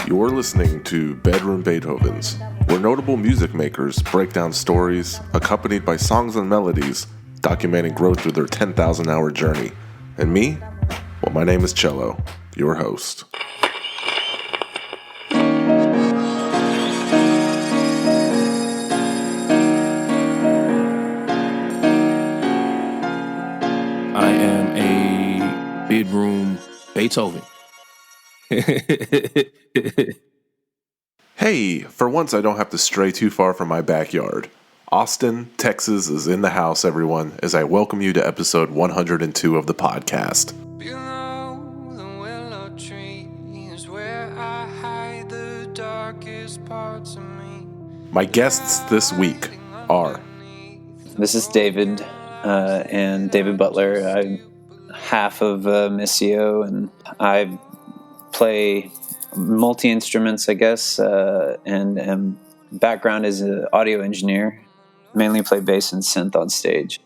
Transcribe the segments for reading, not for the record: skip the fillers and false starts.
You're listening to Bedroom Beethovens, where notable music makers break down stories accompanied by songs and melodies documenting growth through their 10,000-hour journey. And me? Well, my name is Cello, your host. I am a bedroom Beethoven. Hey, for once I don't have to stray too far from my backyard. Austin, Texas is in the house, everyone, as I welcome you to episode 102 of the podcast. Below the willow tree is where I hide the darkest parts of me. My guests this week are... This is David and David Butler. I'm half of Missio, and I play multi-instruments, I guess, and background is an audio engineer. Mainly play bass and synth on stage.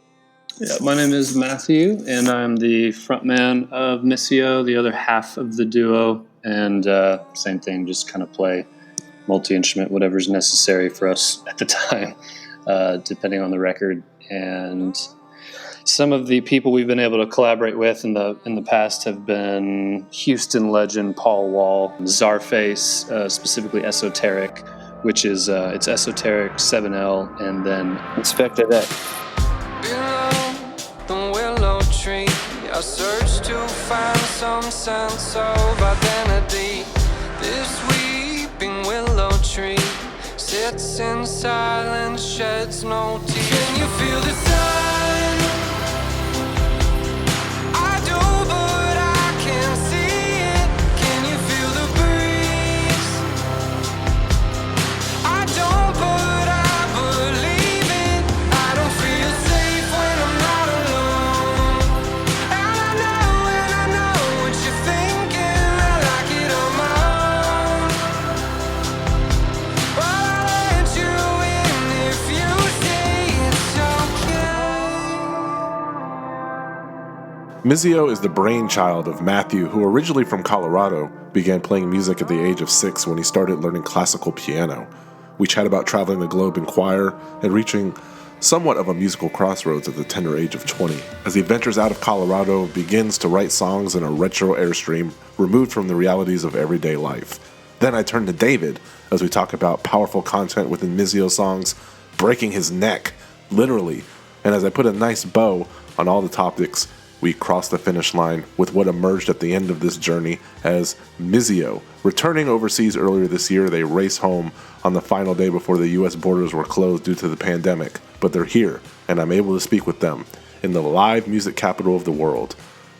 Yeah, my name is Matthew, and I'm the frontman of Missio, the other half of the duo, and same thing, just kind of play multi-instrument, whatever's necessary for us at the time, depending on the record. And some of the people we've been able to collaborate with in the past have been Houston legend Paul Wall, Czarface, specifically Esoteric, which is it's Esoteric 7L, and then Inspector Deck. Below the willow tree, I search to find some sense of identity. This weeping willow tree sits in silence, sheds no tears. Can you feel the sun? I do, but I can't see it. Can you feel the breeze? I don't, but I believe it. I don't feel safe when I'm not alone. And I know what you're thinking. I like it on my own. But I'll let you in if you say it's okay. Missio is the brainchild of Matthew, who originally from Colorado began playing music at the age of 6 when he started learning classical piano. We chat about traveling the globe in choir and reaching somewhat of a musical crossroads at the tender age of 20, as he ventures out of Colorado, begins to write songs in a retro airstream removed from the realities of everyday life. Then I turn to David as we talk about powerful content within Missio songs, breaking his neck, literally, and as I put a nice bow on all the topics, we cross the finish line with what emerged at the end of this journey as Missio. Returning overseas earlier this year, they race home on the final day before the U.S. borders were closed due to the pandemic. But they're here, and I'm able to speak with them in the live music capital of the world.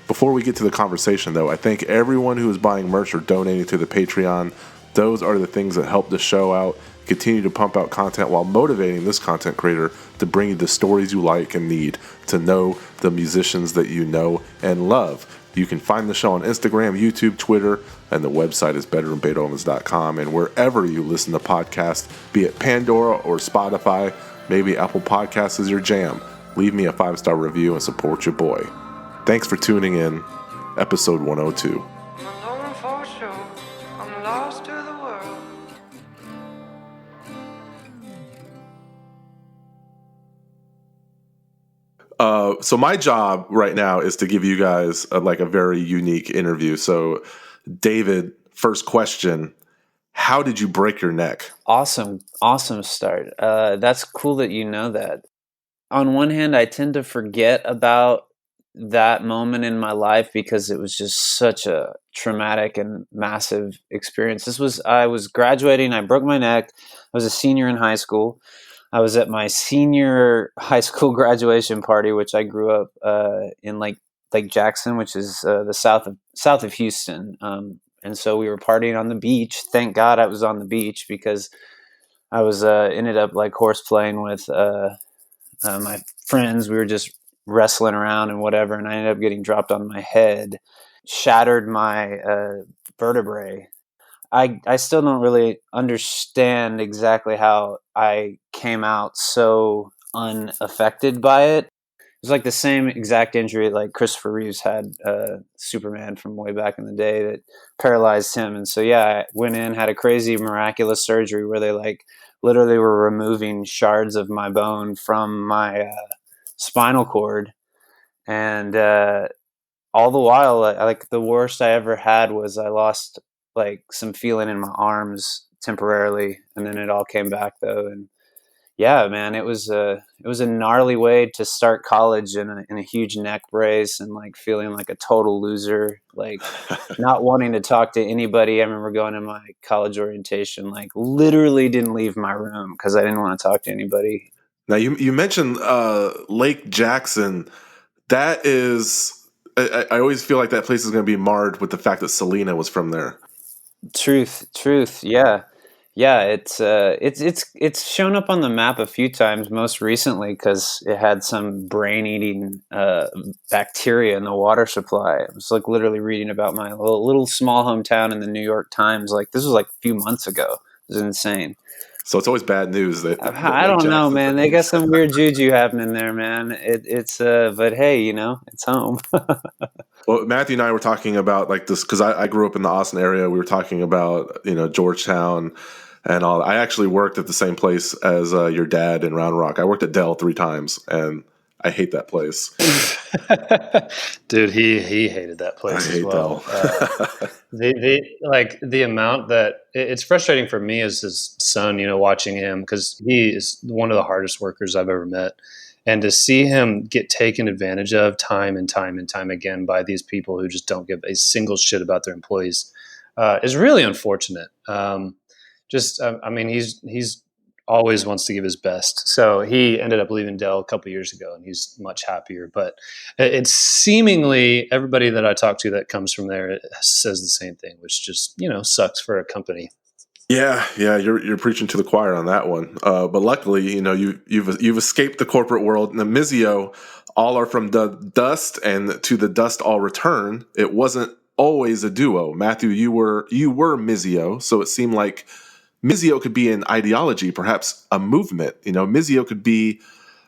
Before we get to the conversation, though, I thank everyone who is buying merch or donating to the Patreon. Those are the things that help the show out, continue to pump out content while motivating this content creator to bring you the stories you like and need, to know the musicians that you know and love. You can find the show on Instagram, YouTube, Twitter, and the website is bedroombeethovens.com. And wherever you listen to podcasts, be it Pandora or Spotify, maybe Apple Podcasts is your jam, leave me a 5-star review and support your boy. Thanks for tuning in. Episode 102. I'm alone for sure. I'm lost to the world. So my job right now is to give you guys a very unique interview. So, David, first question: how did you break your neck? Awesome start. That's cool that you know that. On one hand, I tend to forget about that moment in my life because it was just such a traumatic and massive experience. I was graduating, I broke my neck. I was a senior in high school. I was at my senior high school graduation party, which I grew up in Lake Jackson, which is the south of Houston. And so we were partying on the beach. Thank God I was on the beach because I was ended up horseplaying with my friends. We were just wrestling around and whatever, and I ended up getting dropped on my head, shattered my vertebrae. I still don't really understand exactly how I came out so unaffected by it. was like the same exact injury like Christopher Reeves had, Superman from way back in the day, that paralyzed him. And so, yeah, I went in, had a crazy miraculous surgery where they like literally were removing shards of my bone from my spinal cord. And all the while, like the worst I ever had was I lost like some feeling in my arms temporarily, and then it all came back though. And yeah, man, it was a gnarly way to start college in a huge neck brace and like feeling like a total loser, like not wanting to talk to anybody. I remember going to my college orientation, like literally didn't leave my room because I didn't want to talk to anybody. Now you mentioned Lake Jackson. That is, I always feel like that place is going to be marred with the fact that Selena was from there. Truth, yeah. Yeah, it's shown up on the map a few times, most recently because it had some brain-eating bacteria in the water supply. I was like literally reading about my little small hometown in the New York Times. Like this was like a few months ago. It was insane. So it's always bad news that I Lake don't know, Jackson's man. like They got some weird juju happening there, man. But hey, it's home. Well, Matthew and I were talking about like this because I grew up in the Austin area. We were talking about Georgetown and all. I actually worked at the same place as your dad in Round Rock. I worked at Dell 3 times, and I hate that place. Dude, he hated that place I as hate well. Dell. The amount that it's frustrating for me as his son, watching him, because he is one of the hardest workers I've ever met. And to see him get taken advantage of time and time and time again by these people who just don't give a single shit about their employees is really unfortunate. I mean, he's always wants to give his best. So he ended up leaving Dell a couple years ago, and he's much happier. But it's seemingly everybody that I talk to that comes from there says the same thing, which just sucks for a company. Yeah, you're preaching to the choir on that one. But luckily, you've escaped the corporate world. And the Missio, all are from the dust, and to the dust all return. It wasn't always a duo. Matthew, you were Missio, so it seemed like Missio could be an ideology, perhaps a movement. Missio could be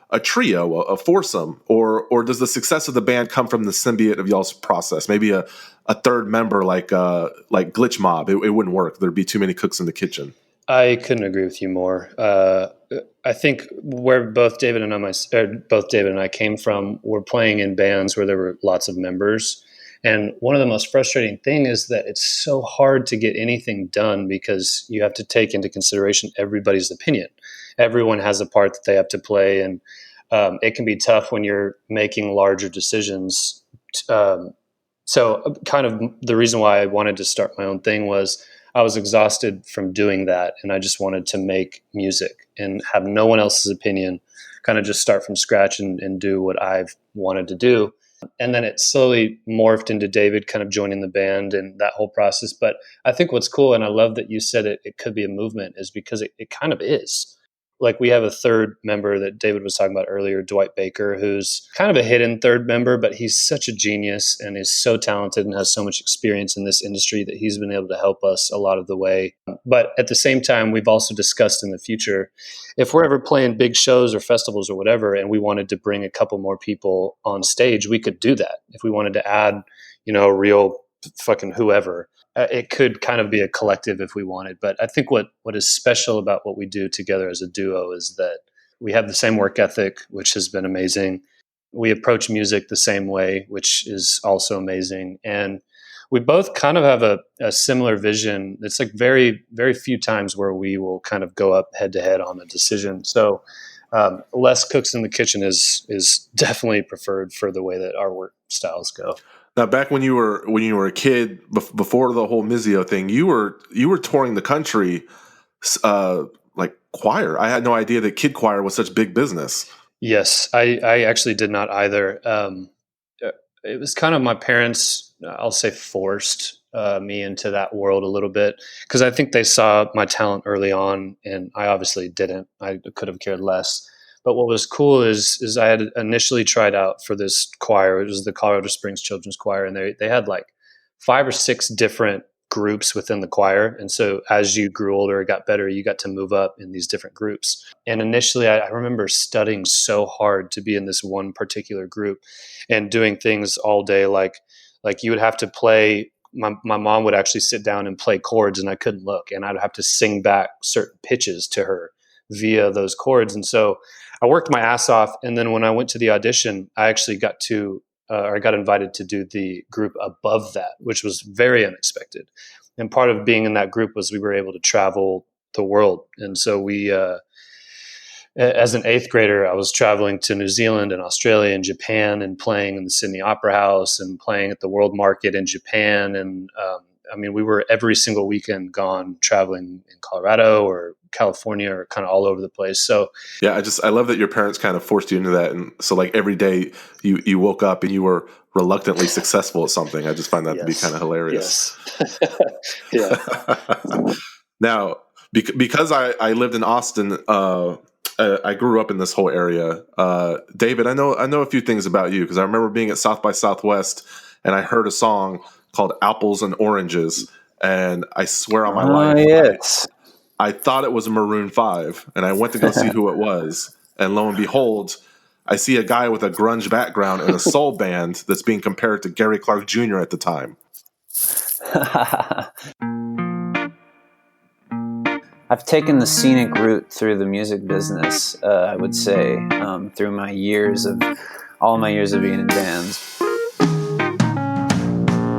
a trio, a foursome, or does the success of the band come from the symbiote of y'all's process? Maybe a third member like Glitch Mob. It wouldn't work. There'd be too many cooks in the kitchen. I couldn't agree with you more. I think where both David and I came from were playing in bands where there were lots of members. And one of the most frustrating thing is that it's so hard to get anything done because you have to take into consideration everybody's opinion. Everyone has a part that they have to play, and it can be tough when you're making larger decisions. So kind of the reason why I wanted to start my own thing was I was exhausted from doing that, and I just wanted to make music and have no one else's opinion, kind of just start from scratch and do what I've wanted to do. And then it slowly morphed into David kind of joining the band and that whole process. But I think what's cool, and I love that you said it could be a movement, is because it kind of is. Like we have a third member that David was talking about earlier, Dwight Baker, who's kind of a hidden third member, but he's such a genius and is so talented and has so much experience in this industry that he's been able to help us a lot of the way. But at the same time, we've also discussed in the future, if we're ever playing big shows or festivals or whatever, and we wanted to bring a couple more people on stage, we could do that. If we wanted to add, real fucking whoever, it could kind of be a collective if we wanted. But I think what is special about what we do together as a duo is that we have the same work ethic, which has been amazing. We approach music the same way, which is also amazing. And we both kind of have a similar vision. It's like very, very few times where we will kind of go up head to head on a decision. So less cooks in the kitchen is definitely preferred for the way that our work styles go. Now, back when you were a kid, before the whole Missio thing, you were touring the country, like choir. I had no idea that kid choir was such big business. Yes, I actually did not either. It was kind of my parents, I'll say, forced me into that world a little bit because I think they saw my talent early on, and I obviously didn't. I could have cared less. But what was cool is I had initially tried out for this choir. It was the Colorado Springs Children's Choir, and they had like 5 or 6 different groups within the choir. And so as you grew older, it got better, you got to move up in these different groups. And initially I remember studying so hard to be in this one particular group and doing things all day. Like you would have to play, my mom would actually sit down and play chords and I couldn't look, and I'd have to sing back certain pitches to her via those chords. And so I worked my ass off. And then when I went to the audition, I actually got to, or I got invited to do the group above that, which was very unexpected. And part of being in that group was we were able to travel the world. And so we, as an eighth grader, I was traveling to New Zealand and Australia and Japan and playing in the Sydney Opera House and playing at the World Market in Japan. And I mean, we were every single weekend gone traveling in Colorado or California or kind of all over the place. So yeah, I love that your parents kind of forced you into that. And so like every day you woke up and you were reluctantly successful at something. I just find that to be kind of hilarious. Yes. Yeah. Now, because I lived in Austin, I grew up in this whole area. David, I know a few things about you because I remember being at South by Southwest and I heard a song called Apples and Oranges. And I swear on my life, yes. I thought it was Maroon 5, and I went to go see who it was. And lo and behold, I see a guy with a grunge background in a soul band that's being compared to Gary Clark Jr. at the time. I've taken the scenic route through the music business, I would say, through all my years of being in bands.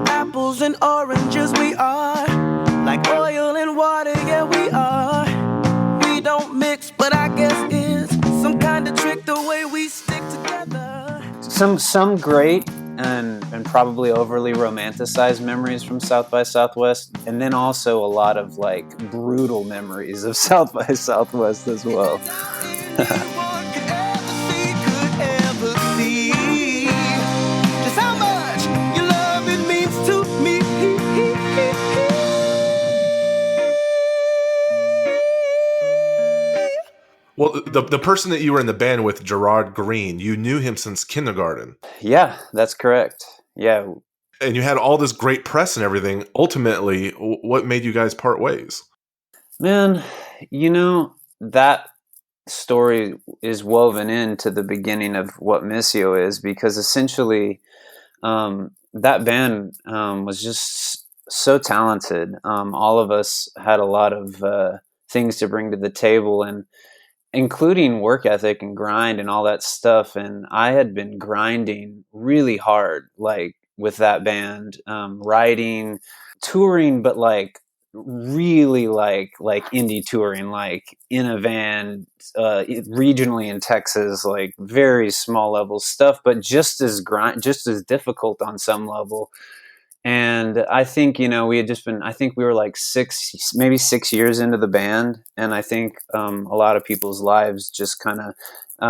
Apples and oranges we are, like oil and water, yeah we are. We don't mix, but I guess it's some kind of trick the way we stick together. Some great and probably overly romanticized memories from South by Southwest, and then also a lot of like brutal memories of South by Southwest as well. Well, the person that you were in the band with, Gerard Green, you knew him since kindergarten. Yeah, that's correct. Yeah. And you had all this great press and everything. Ultimately, what made you guys part ways? Man, that story is woven into the beginning of what Missio is, because essentially that band was just so talented. All of us had a lot of things to bring to the table, and including work ethic and grind and all that stuff. And I had been grinding really hard, like with that band, writing, touring, but like really like indie touring, like in a van, regionally in Texas, like very small level stuff, but just as difficult on some level. And I think, we had just been, I think we were like 6 years into the band. And I think a lot of people's lives just kind of,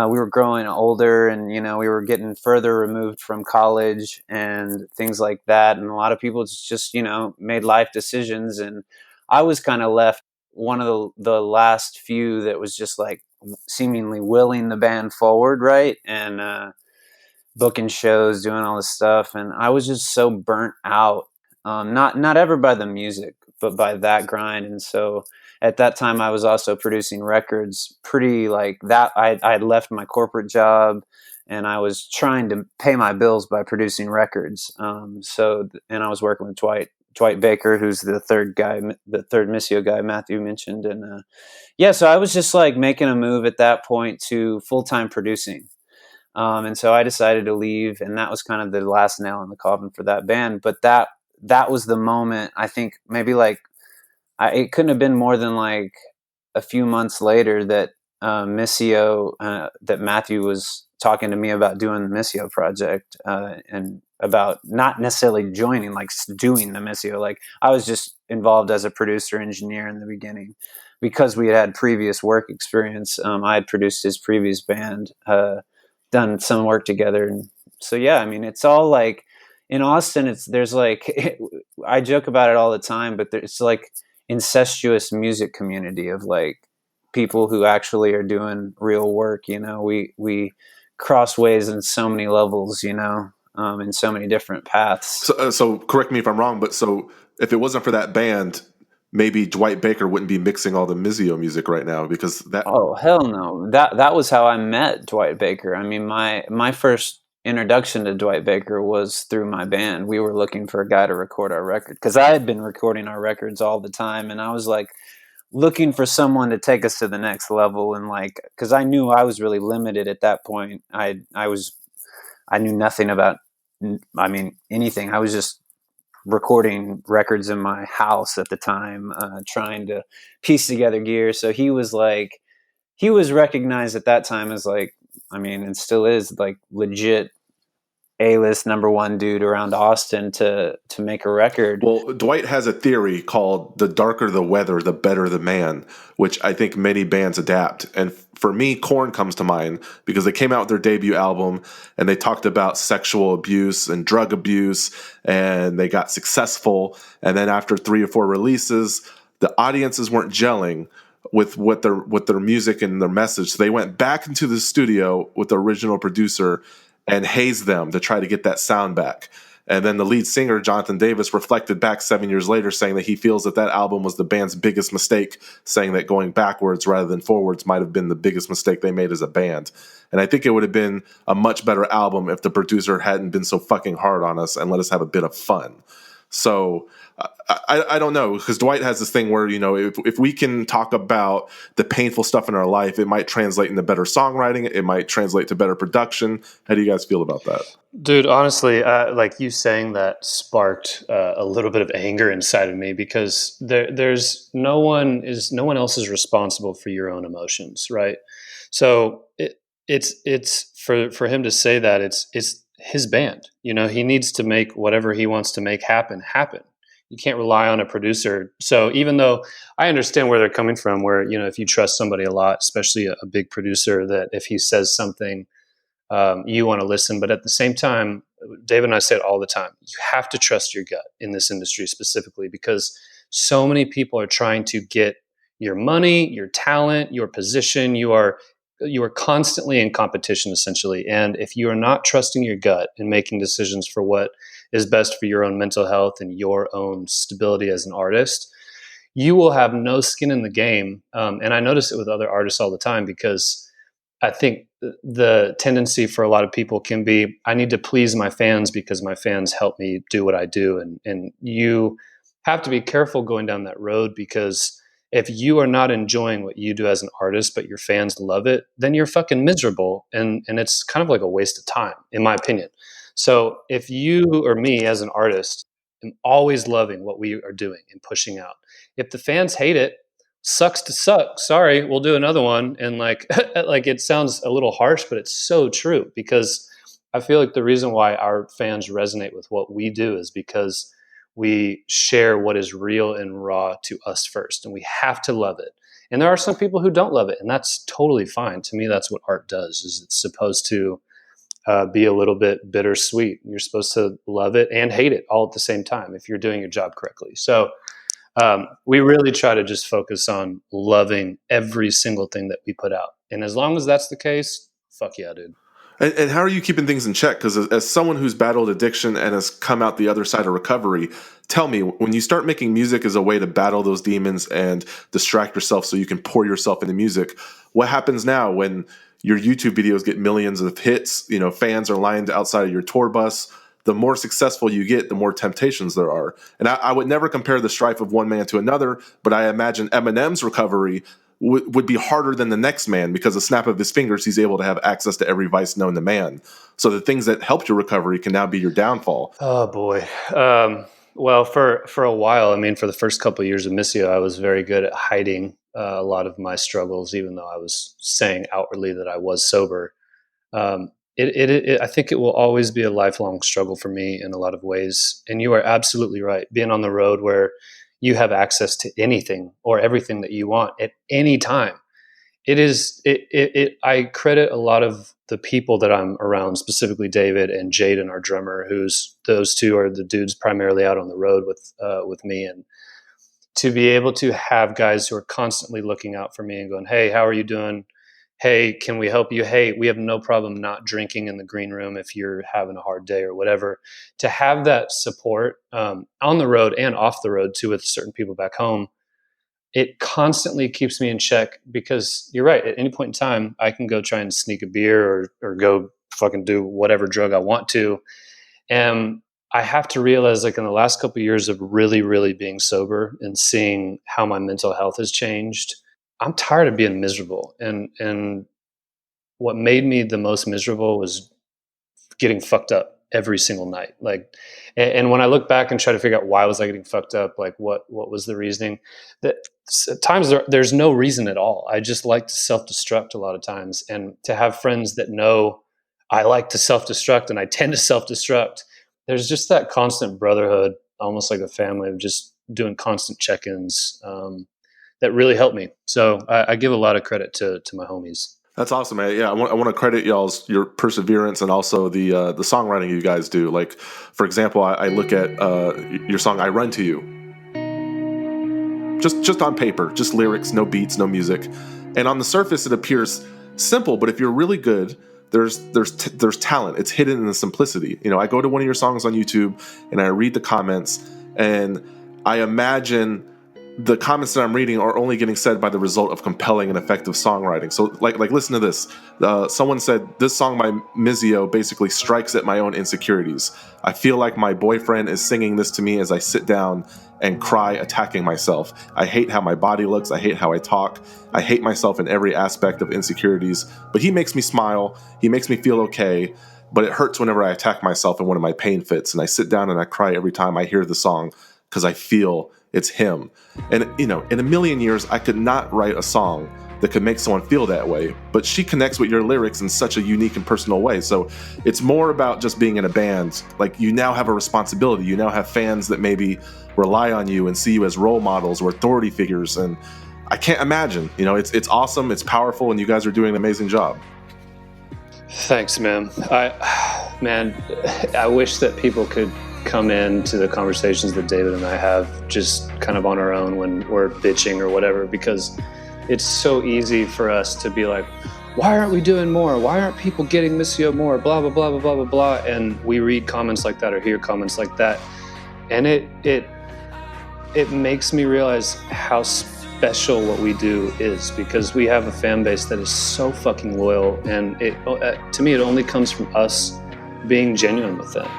we were growing older, and, we were getting further removed from college and things like that. And a lot of people just made life decisions. And I was kind of left one of the last few that was just like seemingly willing the band forward. Right. And, booking shows, doing all this stuff, and I was just so burnt out. Not ever by the music, but by that grind. And so at that time, I was also producing records. Pretty like that. I had left my corporate job, and I was trying to pay my bills by producing records. And I was working with Dwight Baker, who's the third Missio guy Matthew mentioned, and so I was just like making a move at that point to full-time producing. And so I decided to leave, and that was kind of the last nail in the coffin for that band. But that was the moment, I think maybe like, it couldn't have been more than like a few months later that Missio, that Matthew was talking to me about doing the Missio project, and about not necessarily joining, like doing the Missio. Like I was just involved as a producer engineer in the beginning because we had previous work experience. I had produced his previous band, done some work together. And so, yeah, I mean, it's all like in Austin, there's like, I joke about it all the time, but it's like incestuous music community of like people who actually are doing real work. We cross ways in so many levels, in so many different paths. So correct me if I'm wrong, but so if it wasn't for that band, maybe Dwight Baker wouldn't be mixing all the Missio music right now, because that. Oh, hell no. That was how I met Dwight Baker. I mean, my first introduction to Dwight Baker was through my band. We were looking for a guy to record our record because I had been recording our records all the time, and I was like looking for someone to take us to the next level, and like, because I knew I was really limited at that point. I knew nothing about, I mean, anything. I was just recording records in my house at the time, trying to piece together gear. So he was recognized at that time as like, I mean, and still is like legit A-list #1 dude around Austin to make a record. Well, Dwight has a theory called the darker the weather, the better the man, which I think many bands adapt. And for me, Korn comes to mind because they came out with their debut album and they talked about sexual abuse and drug abuse, and they got successful. And then after 3 or 4 releases, the audiences weren't gelling with what their music and their message. So they went back into the studio with the original producer and hazed them to try to get that sound back. And then the lead singer, Jonathan Davis, reflected back 7 years later, saying that he feels that album was the band's biggest mistake, saying that going backwards rather than forwards might have been the biggest mistake they made as a band. And I think it would have been a much better album if the producer hadn't been so fucking hard on us and let us have a bit of fun. So I don't know, because Dwight has this thing where, you know, if we can talk about the painful stuff in our life, it might translate into better songwriting. It might translate to better production. How do you guys feel about that? Dude, honestly, like you saying that sparked a little bit of anger inside of me, because there's no one else is responsible for your own emotions, right? So it's for him to say that it's his band. You know, he needs to make whatever he wants to make happen. You can't rely on a producer. So even though I understand where they're coming from, where, you know, if you trust somebody a lot, especially a big producer, that if he says something, you want to listen. But at the same time, David and I say it all the time, you have to trust your gut in this industry specifically, because so many people are trying to get your money, your talent, your position. You are constantly in competition, essentially. And if you are not trusting your gut and making decisions for what is best for your own mental health and your own stability as an artist, you will have no skin in the game. And I notice it with other artists all the time, because I think the tendency for a lot of people can be, I need to please my fans because my fans help me do what I do. And you have to be careful going down that road, because if you are not enjoying what you do as an artist, but your fans love it, then you're fucking miserable. And it's kind of like a waste of time, in my opinion. So if you or me as an artist am always loving what we are doing and pushing out, if the fans hate it, sucks to suck. Sorry, we'll do another one. And like, like, it sounds a little harsh, but it's so true, because I feel like the reason why our fans resonate with what we do is because we share what is real and raw to us first, and we have to love it. And there are some people who don't love it, and that's totally fine. To me, that's what art does, is it's supposed to be a little bit bittersweet. You're supposed to love it and hate it all at the same time if you're doing your job correctly. So we really try to just focus on loving every single thing that we put out. And as long as that's the case, fuck yeah, dude. And how are you keeping things in check? Because as someone who's battled addiction and has come out the other side of recovery, tell me, when you start making music as a way to battle those demons and distract yourself so you can pour yourself into music, what happens now when your YouTube videos get millions of hits, you know, fans are lined outside of your tour bus? The more successful you get, the more temptations there are. And I would never compare the strife of one man to another, but I imagine Eminem's recovery would be harder than the next man, because a snap of his fingers, he's able to have access to every vice known to man. So the things that helped your recovery can now be your downfall. Oh boy. Well, for a while, I mean, for the first couple of years of Missio, I was very good at hiding a lot of my struggles, even though I was saying outwardly that I was sober. I think it will always be a lifelong struggle for me in a lot of ways. And you are absolutely right. Being on the road where you have access to anything or everything that you want at any time. I credit a lot of the people that I'm around, specifically David and Jaden, our drummer, those two are the dudes primarily out on the road with me. And to be able to have guys who are constantly looking out for me and going, hey, how are you doing? hey, can we help you? Hey, we have no problem not drinking in the green room if you're having a hard day or whatever. To have that support on the road and off the road too, with certain people back home, it constantly keeps me in check, because you're right. At any point in time, I can go try and sneak a beer or go fucking do whatever drug I want to. And I have to realize, like, in the last couple of years of really, really being sober and seeing how my mental health has changed, I'm tired of being miserable. And what made me the most miserable was getting fucked up every single night. Like, and when I look back and try to figure out why was I getting fucked up, like what was the reasoning, that at times there's no reason at all. I just like to self-destruct a lot of times, and to have friends that know I like to self-destruct and I tend to self-destruct, there's just that constant brotherhood, almost like a family, of just doing constant check-ins, that really helped me. So I give a lot of credit to my homies. That's awesome, man. Yeah, I want to credit your perseverance and also the songwriting you guys do. Like, for example, I look at your song "I Run to You." Just on paper, just lyrics, no beats, no music, and on the surface it appears simple. But if you're really good, there's talent. It's hidden in the simplicity. You know, I go to one of your songs on YouTube and I read the comments, and I imagine the comments that I'm reading are only getting said by the result of compelling and effective songwriting. So like listen to this. Someone said, "This song by Missio basically strikes at my own insecurities. I feel like my boyfriend is singing this to me as I sit down and cry, attacking myself. I hate how my body looks. I hate how I talk. I hate myself in every aspect of insecurities. But he makes me smile. He makes me feel okay. But it hurts whenever I attack myself in one of my pain fits. And I sit down and I cry every time I hear the song because I feel it's him." And, you know, in a million years, I could not write a song that could make someone feel that way. But she connects with your lyrics in such a unique and personal way. So it's more about just being in a band. Like, you now have a responsibility. You now have fans that maybe rely on you and see you as role models or authority figures. And I can't imagine, you know, it's awesome. It's powerful. And you guys are doing an amazing job. Thanks, man. I wish that people could come into the conversations that David and I have just kind of on our own when we're bitching or whatever, because it's so easy for us to be like, why aren't we doing more? Why aren't people getting Missio more? Blah, blah, blah, blah, blah, blah, blah. And we read comments like that or hear comments like that. And it makes me realize how special what we do is, because we have a fan base that is so fucking loyal. And to me, it only comes from us being genuine with them.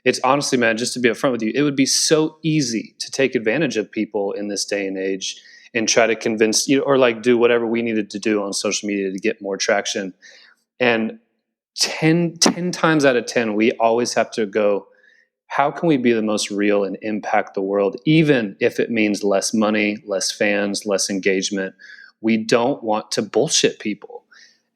It's honestly, man, just to be upfront with you, it would be so easy to take advantage of people in this day and age and try to convince you, or like do whatever we needed to do on social media to get more traction. And 10 times out of 10, we always have to go, how can we be the most real and impact the world, even if it means less money, less fans, less engagement? We don't want to bullshit people.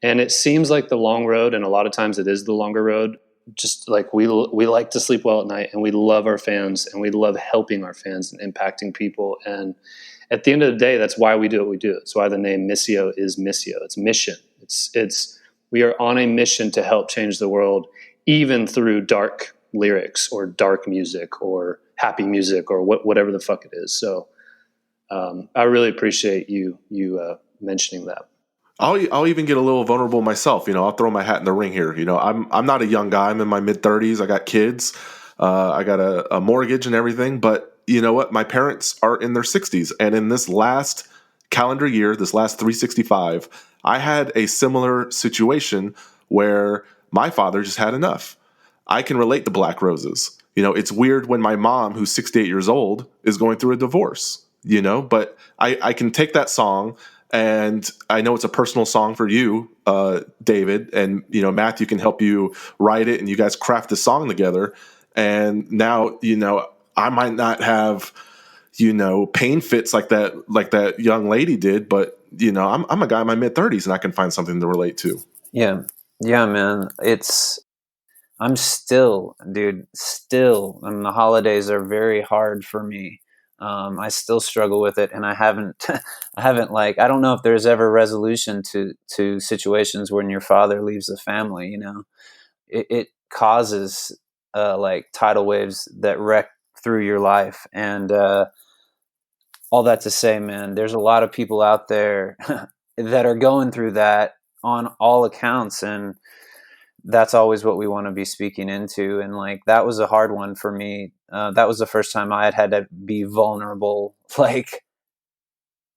And it seems like the long road, and a lot of times it is the longer road. Just like we like to sleep well at night, and we love our fans, and we love helping our fans and impacting people. And at the end of the day, that's why we do what we do. It's why the name Missio is Missio. It's mission. It's we are on a mission to help change the world, even through dark lyrics or dark music or happy music or whatever the fuck it is. So I really appreciate you mentioning that. I'll even get a little vulnerable myself. You know, I'll throw my hat in the ring here. You know, I'm not a young guy. I'm in my mid-30s. I got kids. I got a mortgage and everything. But you know what? My parents are in their 60s. And in this last calendar year, this last 365, I had a similar situation where my father just had enough. I can relate to Black Roses. You know, it's weird when my mom, who's 68 years old, is going through a divorce, you know, but I can take that song. And I know it's a personal song for you, David, and, you know, Matthew can help you write it, and you guys craft the song together. And now, you know, I might not have, you know, pain fits like that young lady did, but, you know, I'm a guy in my mid-30s and I can find something to relate to. Yeah, man. I'm still, and the holidays are very hard for me. I still struggle with it, and I haven't like, I don't know if there's ever resolution to situations when your father leaves the family. You know, it causes like tidal waves that wreck through your life. And all that to say, man, there's a lot of people out there that are going through that on all accounts, and that's always what we want to be speaking into. And like, that was a hard one for me. That was the first time I had to be vulnerable, like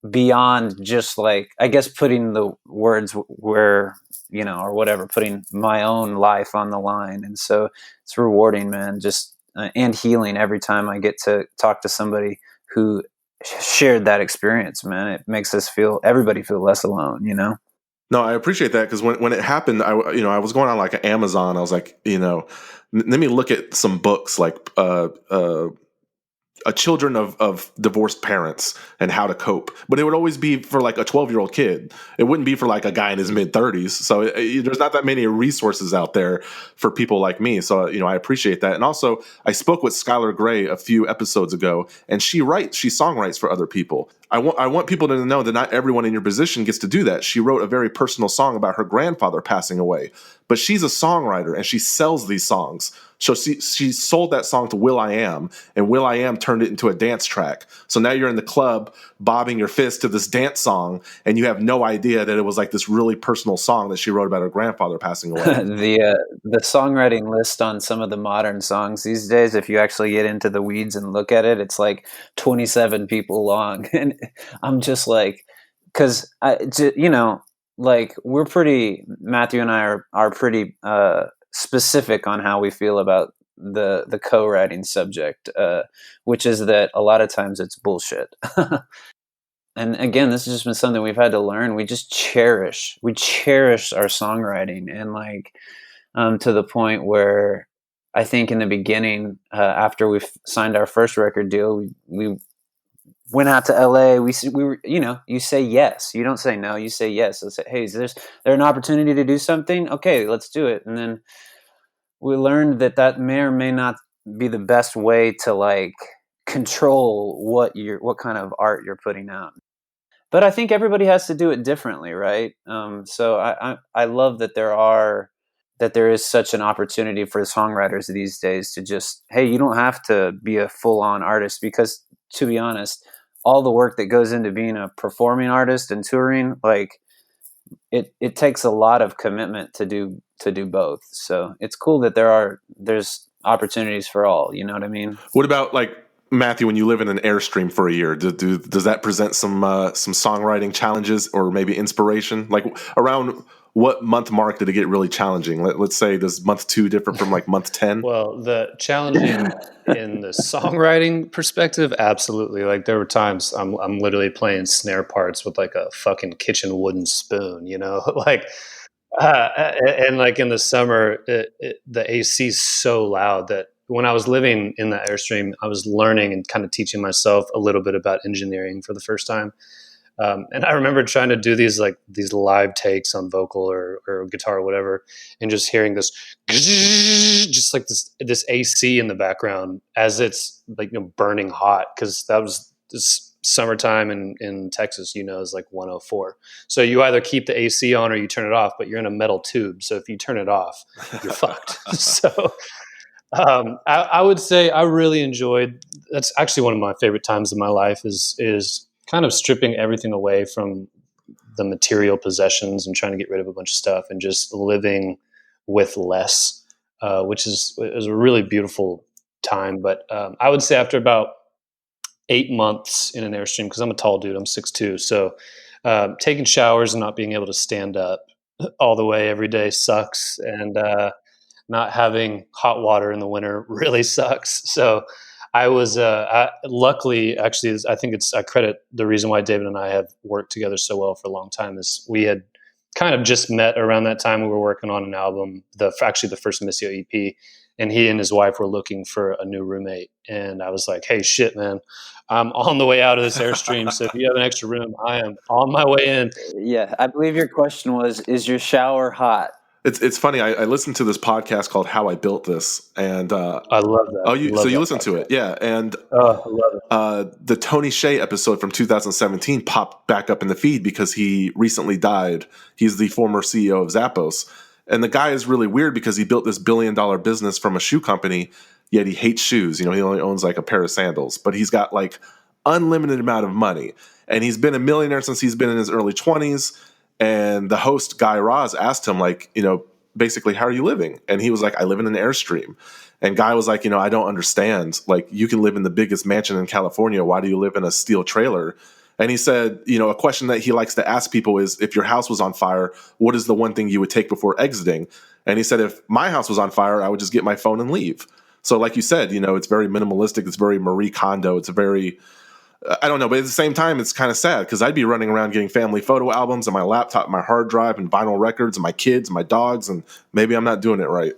beyond just like, I guess, putting the words where, you know, or whatever, putting my own life on the line. And so it's rewarding, man, just and healing every time I get to talk to somebody who shared that experience, man. It makes everybody feel less alone, you know? No, I appreciate that, because when it happened, I was going on like Amazon. I was like, let me look at some books like children of divorced parents and how to cope. But it would always be for like a 12-year-old kid. It wouldn't be for like a guy in his mid-30s. So there's not that many resources out there for people like me. So, I appreciate that. And also, I spoke with Skylar Gray a few episodes ago, and she songwrites for other people. I want people to know that not everyone in your position gets to do that. She wrote a very personal song about her grandfather passing away, but she's a songwriter and she sells these songs. So she sold that song to will.i.am, and will.i.am turned it into a dance track. So now you're in the club bobbing your fist to this dance song, and you have no idea that it was like this really personal song that she wrote about her grandfather passing away. The songwriting list on some of the modern songs these days, if you actually get into the weeds and look at it, it's like 27 people long. And I'm just like, because like Matthew and I are pretty specific on how we feel about the co-writing subject, which is that a lot of times it's bullshit. And again, this has just been something we've had to learn. We cherish our songwriting, and like to the point where I think in the beginning, after we signed our first record deal, we went out to LA. We were, you say yes. You don't say no. You say yes. Let's say, hey, is there an opportunity to do something? Okay, let's do it. And then we learned that may or may not be the best way to like control what kind of art you're putting out. But I think everybody has to do it differently, right? So I love that there is such an opportunity for songwriters these days to just, hey, you don't have to be a full-on artist, because to be honest, all the work that goes into being a performing artist and touring, like it takes a lot of commitment to do both. So it's cool that there's opportunities for all, you know what I mean? What about like Matthew, when you live in an Airstream for a year, does that present some songwriting challenges or maybe inspiration? Like around what month mark did it get really challenging? Let's say, does month 2 different from like month 10? Well, the challenging in the songwriting perspective, absolutely. Like there were times I'm literally playing snare parts with like a fucking kitchen wooden spoon, like. And like in the summer, the AC is so loud that when I was living in the Airstream, I was learning and kind of teaching myself a little bit about engineering for the first time. And I remember trying to do these live takes on vocal or guitar or whatever, and just hearing this, just like this AC in the background as it's like burning hot, because that was this summertime in Texas, is like 104. So you either keep the AC on or you turn it off, but you're in a metal tube. So if you turn it off, you're fucked. So I would say I really enjoyed. That's actually one of my favorite times in my life is kind of stripping everything away from the material possessions and trying to get rid of a bunch of stuff and just living with less, which is a really beautiful time. But I would say after about 8 months in an Airstream, because I'm a tall dude, I'm 6'2", so taking showers and not being able to stand up all the way every day sucks, and not having hot water in the winter really sucks. So I was luckily, actually, I credit the reason why David and I have worked together so well for a long time is we had kind of just met around that time. We were working on an album, the first Missio EP, and he and his wife were looking for a new roommate. And I was like, hey, shit, man, I'm on the way out of this Airstream. So if you have an extra room, I am on my way in. Yeah, I believe your question was, is your shower hot? It's funny. I listened to this podcast called How I Built This, and I love that. Oh, you listened to it, yeah? And I love it. The Tony Hsieh episode from 2017 popped back up in the feed because he recently died. He's the former CEO of Zappos, And the guy is really weird because he built this $1 billion business from a shoe company, yet he hates shoes. He only owns like a pair of sandals, but he's got like unlimited amount of money. And he's been a millionaire since he's been in his early 20s. And the host, Guy Raz, asked him, like, basically, how are you living? And he was like, I live in an Airstream. And Guy was like, I don't understand. Like, you can live in the biggest mansion in California. Why do you live in a steel trailer? And he said, a question that he likes to ask people is, if your house was on fire, what is the one thing you would take before exiting? And he said, if my house was on fire, I would just get my phone and leave. So like you said, it's very minimalistic. It's very Marie Kondo. It's a very, I don't know, but at the same time, it's kind of sad because I'd be running around getting family photo albums on my laptop, my hard drive, and vinyl records, and my kids, my dogs, and maybe I'm not doing it right.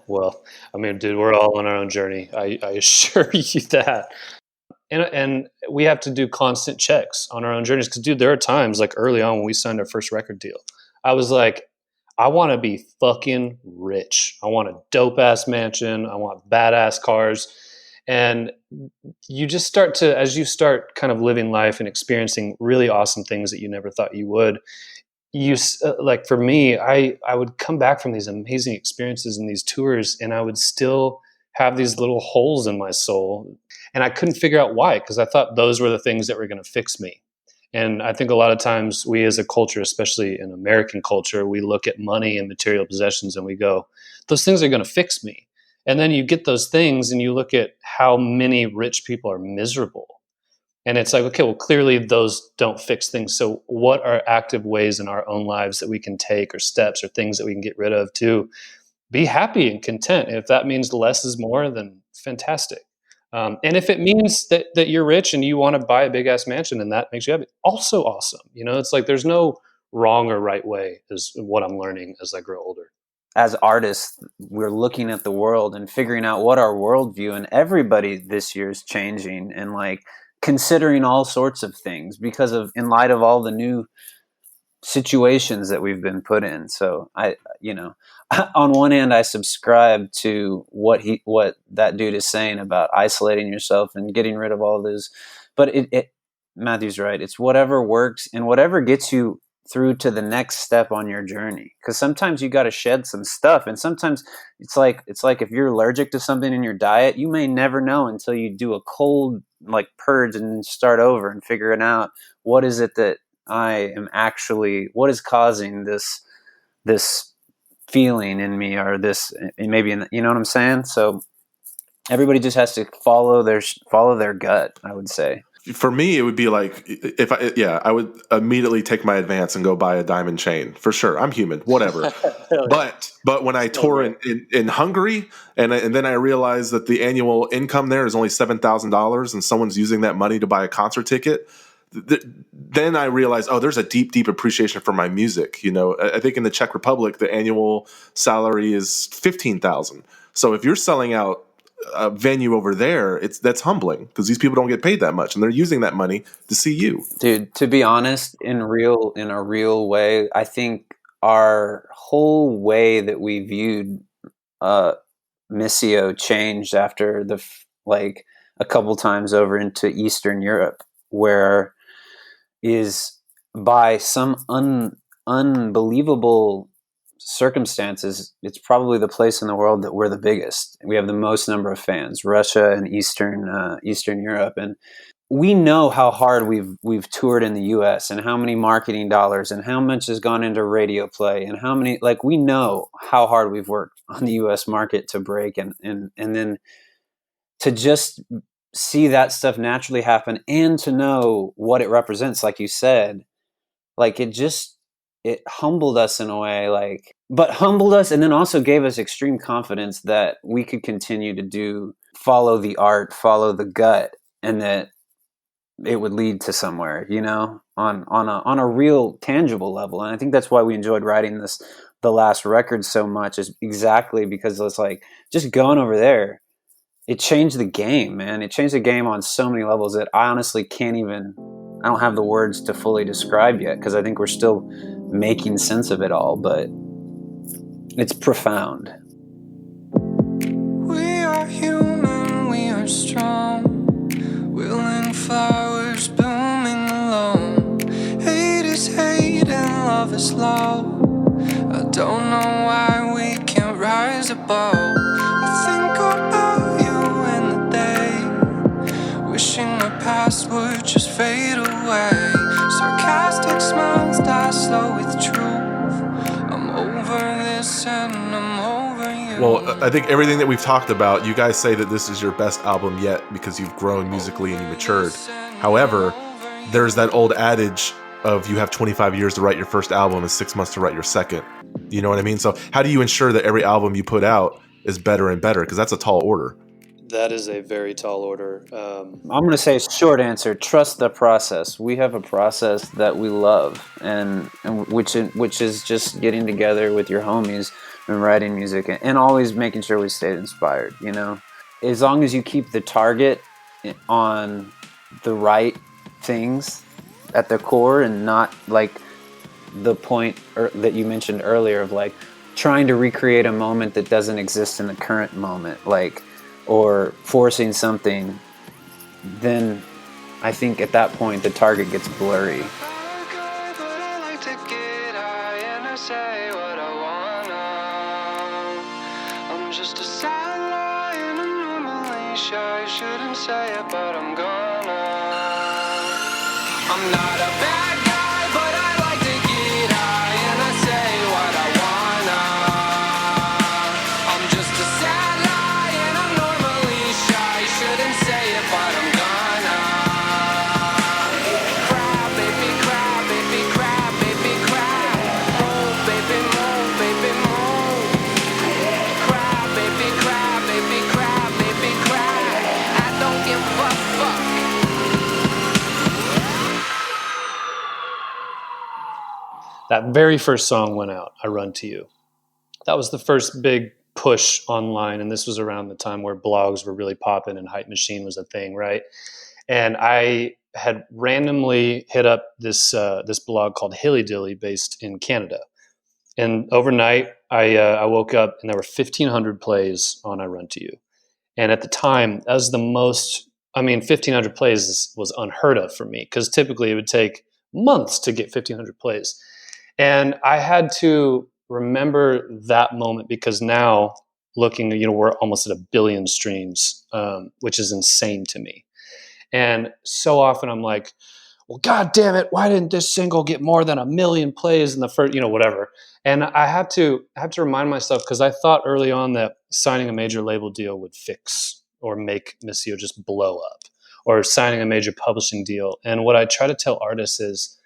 Well, I mean, dude, we're all on our own journey. I assure you that. And we have to do constant checks on our own journeys because, dude, there are times like early on when we signed our first record deal, I was like, I want to be fucking rich. I want a dope ass mansion. I want badass cars. And you just start to, as you start kind of living life and experiencing really awesome things that you never thought you would, like for me, I would come back from these amazing experiences and these tours, and I would still have these little holes in my soul. And I couldn't figure out why, because I thought those were the things that were going to fix me. And I think a lot of times we as a culture, especially in American culture, we look at money and material possessions and we go, those things are going to fix me. And then you get those things and you look at how many rich people are miserable. And it's like, okay, well, clearly those don't fix things. So what are active ways in our own lives that we can take, or steps or things that we can get rid of to be happy and content? And if that means less is more, then fantastic. And if it means that you're rich and you want to buy a big ass mansion and that makes you happy, also awesome. It's like there's no wrong or right way, is what I'm learning as I grow older. As artists, we're looking at the world and figuring out what our worldview, and everybody this year is changing and like considering all sorts of things because of, in light of all the new situations that we've been put in. So on one hand, I subscribe to what that dude is saying about isolating yourself and getting rid of all this, but Matthew's right. It's whatever works and whatever gets you through to the next step on your journey. Because sometimes you got to shed some stuff, and sometimes it's like if you're allergic to something in your diet, you may never know until you do a cold like purge and start over and figure it out. What is it that I am actually? What is causing this feeling in me, or this maybe you know what I'm saying? So everybody just has to follow their gut, I would say. For me, it would be like I would immediately take my advance and go buy a diamond chain for sure. I'm human, whatever. But when I tour in Hungary and then I realized that the annual income there is only $7,000 and someone's using that money to buy a concert ticket, then I realized, there's a deep, deep appreciation for my music. I think in the Czech Republic, the annual salary is $15,000. So if you're selling out a venue over there, that's humbling because these people don't get paid that much and they're using that money to see you. Dude, to be honest, in a real way, I think our whole way that we viewed Missio changed after a couple times over into Eastern Europe, where is by some unbelievable circumstances, it's probably the place in the world that we're the biggest. We have the most number of fans, Russia and Eastern Europe, and we know how hard we've toured in the U.S. and how many marketing dollars and how much has gone into radio play and how many, we know how hard we've worked on the U.S. market to break, and then to just see that stuff naturally happen and to know what it represents, like you said, it humbled us in a way, but humbled us and then also gave us extreme confidence that we could continue to follow the art, follow the gut, and that it would lead to somewhere, on a real tangible level. And I think that's why we enjoyed writing the last record so much, is exactly because it's like just going over there. It changed the game, man. It changed the game on so many levels that I honestly I don't have the words to fully describe yet, because I think we're still making sense of it all, but it's profound. We are human, we are strong, willing flowers blooming alone. Hate is hate and love is love. I don't know why we can't rise above. I think about you in the day, wishing my past would just fade away. Sarcastic smiles die slow with truth. I'm over this and I'm over you. Well, I think everything that we've talked about, you guys say that this is your best album yet because you've grown musically and you matured. However, there's that old adage of you have 25 years to write your first album and 6 months to write your second. You know what I mean? So how do you ensure that every album you put out is better and better? Because that's a tall order. That is a very tall order. I'm going to say short answer, trust the process. We have a process that we love, and which is just getting together with your homies and writing music and always making sure we stay inspired, you know? As long as you keep the target on the right things at the core and not like the point that you mentioned earlier of like trying to recreate a moment that doesn't exist in the current moment, like, or forcing something, then I think at that point the target gets blurry. I'm just a sad lie and I'm normally shy. Shouldn't say it, but I'm gonna. I'm not a bad guy, but I like to get high and I say what I wanna. I'm just a sad lie and I'm normally shy. Shouldn't say it, but I'm gonna. Cry, baby, cry, baby, cry, baby, cry. Move, baby, move, baby, move. Cry, baby, cry, baby, cry, baby, cry. I don't give a fuck. That very first song went out, I Run to You. That was the first big push online, and this was around the time where blogs were really popping and Hype Machine was a thing, right? And I had randomly hit up this blog called Hilly Dilly based in Canada. And overnight, I woke up and there were 1,500 plays on I Run to You. And at the time, that was the most, 1,500 plays was unheard of for me because typically it would take months to get 1,500 plays. And I had to remember that moment because now looking, we're almost at 1 billion streams, which is insane to me. And so often I'm like, well, God damn it, why didn't this single get more than 1 million plays in the first, whatever. And I have to remind myself because I thought early on that signing a major label deal would fix or make Missio just blow up, or signing a major publishing deal. And what I try to tell artists is,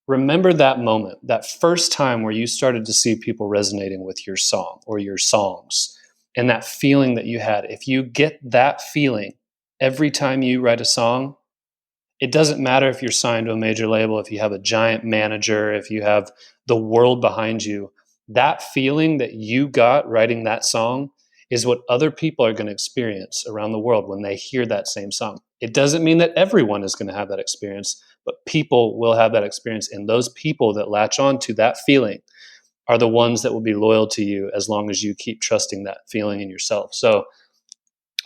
remember that moment, that first time where you started to see people resonating with your song or your songs, and that feeling that you had. If you get that feeling every time you write a song, it doesn't matter if you're signed to a major label, if you have a giant manager, if you have the world behind you, that feeling that you got writing that song is what other people are going to experience around the world when they hear that same song. It doesn't mean that everyone is going to have that experience, but people will have that experience. And those people that latch on to that feeling are the ones that will be loyal to you as long as you keep trusting that feeling in yourself. So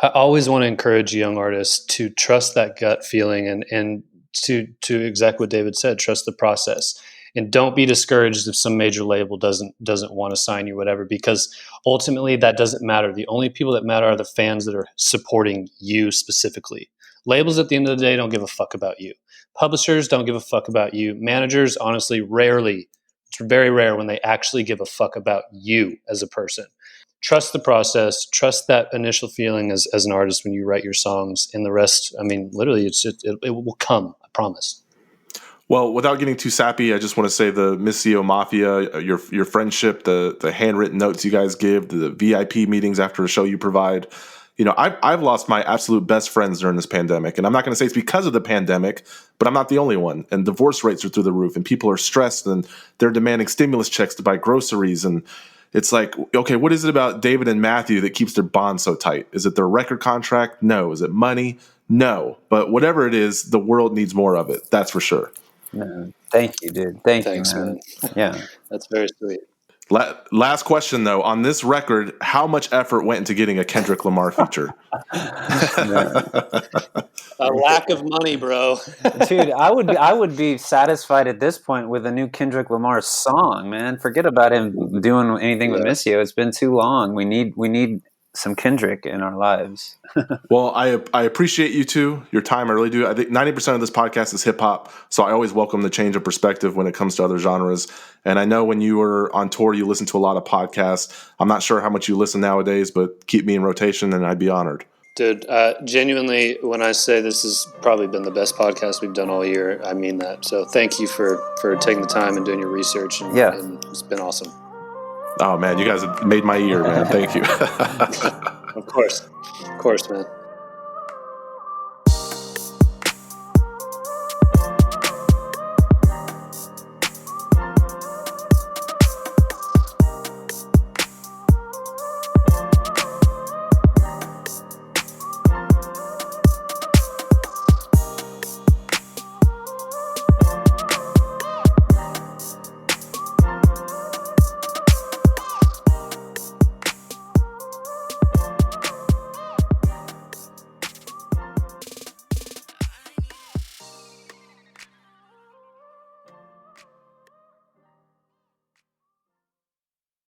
I always want to encourage young artists to trust that gut feeling and to exactly what David said, trust the process. And don't be discouraged if some major label doesn't want to sign you, whatever, because ultimately that doesn't matter. The only people that matter are the fans that are supporting you specifically. Labels at the end of the day don't give a fuck about you. Publishers don't give a fuck about you. Managers, honestly, rarely, it's very rare when they actually give a fuck about you as a person. Trust the process, trust that initial feeling as an artist when you write your songs, and the rest, literally, it will come, I promise. Well, without getting too sappy, I just want to say the Missio Mafia, your friendship, the handwritten notes you guys give, the VIP meetings after a show you provide. I've lost my absolute best friends during this pandemic, and I'm not going to say it's because of the pandemic, but I'm not the only one. And divorce rates are through the roof, and people are stressed, and they're demanding stimulus checks to buy groceries. And it's like, okay, what is it about David and Matthew that keeps their bond so tight? Is it their record contract? No. Is it money? No. But whatever it is, the world needs more of it. That's for sure. No, thanks you, dude. Thanks, man. Man. Yeah. That's very sweet. Last question, though. On this record, how much effort went into getting a Kendrick Lamar feature? A lack of money, bro. Dude, I would be satisfied at this point with a new Kendrick Lamar song, man. Forget about him doing anything with Missio. It's been too long. We need some Kendrick in our lives. Well, I appreciate you two, your time. I really do. I think 90% of this podcast is hip hop, so I always welcome the change of perspective when it comes to other genres. And I know when you were on tour, you listened to a lot of podcasts. I'm not sure how much you listen nowadays, but keep me in rotation, and I'd be honored. Dude, genuinely, when I say this has probably been the best podcast we've done all year, I mean that. So thank you for taking the time and doing your research. And it's been awesome. Oh, man, you guys have made my year, man. Thank you. Of course, man.